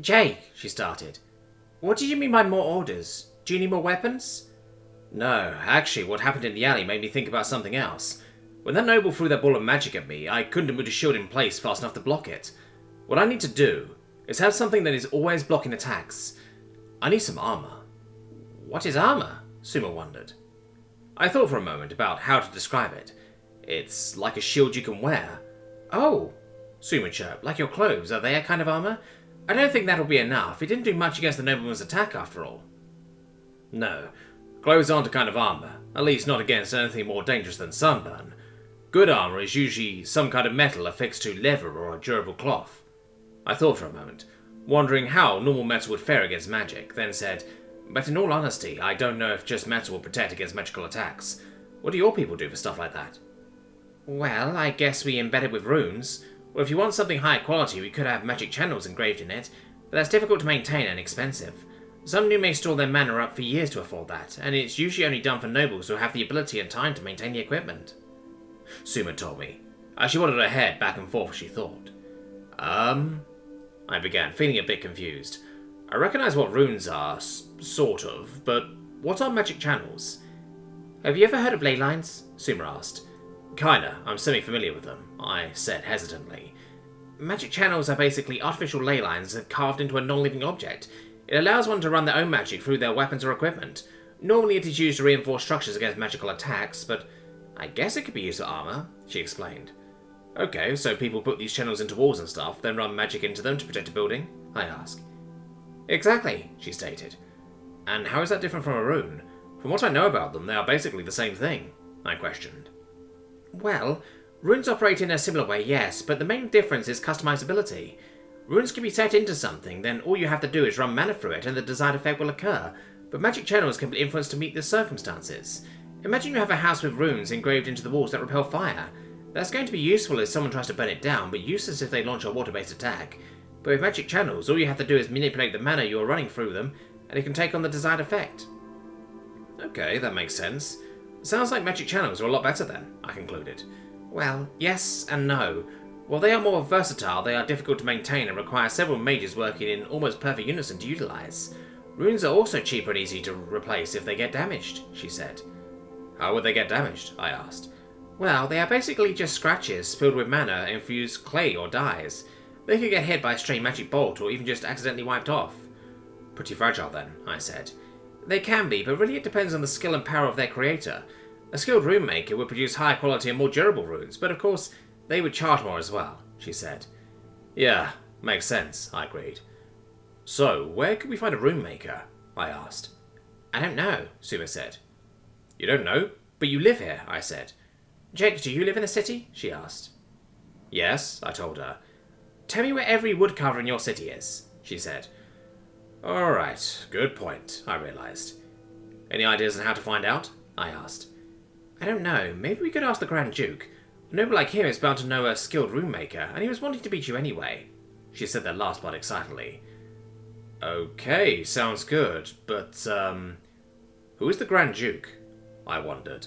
Jake, she started. What did you mean by more orders? Do you need more weapons? No, actually, what happened in the alley made me think about something else. When that noble threw that ball of magic at me, I couldn't have moved a shield in place fast enough to block it. What I need to do is have something that is always blocking attacks. I need some armour. What is armour? Suma wondered. I thought for a moment about how to describe it. It's like a shield you can wear. Oh, Suma chirped, like your clothes, are they a kind of armour? I don't think that'll be enough. It didn't do much against the nobleman's attack after all. No, clothes aren't a kind of armour, at least not against anything more dangerous than sunburn. Good armour is usually some kind of metal affixed to leather or a durable cloth. I thought for a moment, wondering how normal metal would fare against magic, then said, but in all honesty, I don't know if just metal will protect against magical attacks. What do your people do for stuff like that? Well, I guess we embed it with runes. Or if you want something high quality, we could have magic channels engraved in it, but that's difficult to maintain and expensive. Some new may store their mana up for years to afford that, and it's usually only done for nobles who have the ability and time to maintain the equipment. Suma told me. She nodded her head back and forth as she thought. I began, feeling a bit confused. I recognize what runes are, sort of, but what are magic channels? Have you ever heard of ley lines? Suma asked. Kinda, I'm semi-familiar with them, I said hesitantly. Magic channels are basically artificial ley lines carved into a non-living object. It allows one to run their own magic through their weapons or equipment. Normally it is used to reinforce structures against magical attacks, but I guess it could be used for armour, she explained. Okay, so people put these channels into walls and stuff, then run magic into them to protect a building? I asked. Exactly, she stated. And how is that different from a rune? From what I know about them, they are basically the same thing, I questioned. Well, runes operate in a similar way, yes, but the main difference is customizability. Runes can be set into something, then all you have to do is run mana through it and the desired effect will occur, but magic channels can be influenced to meet the circumstances. Imagine you have a house with runes engraved into the walls that repel fire. That's going to be useful if someone tries to burn it down, but useless if they launch a water-based attack. But with magic channels, all you have to do is manipulate the mana you are running through them, and it can take on the desired effect. Okay, that makes sense. Sounds like magic channels are a lot better then, I concluded. Well, yes and no. While they are more versatile, they are difficult to maintain and require several mages working in almost perfect unison to utilize. Runes are also cheaper and easy to replace if they get damaged, she said. How would they get damaged? I asked. Well, they are basically just scratches filled with mana, infused clay or dyes. They could get hit by a stray magic bolt or even just accidentally wiped off. Pretty fragile then, I said. They can be, but really it depends on the skill and power of their creator. A skilled rune maker would produce higher quality and more durable runes, but of course, they would charge more as well, she said. Yeah, makes sense, I agreed. So, where could we find a rune maker? I asked. I don't know, Suma said. You don't know? But you live here, I said. Jake, do you live in the city? She asked. Yes, I told her. Tell me where every woodcarver in your city is, she said. Alright, good point, I realised. Any ideas on how to find out? I asked. I don't know, maybe we could ask the Grand Duke. A noble like him is bound to know a skilled rune maker, and he was wanting to beat you anyway. She said that last part excitedly. Okay, sounds good, but, who is the Grand Duke? I wondered.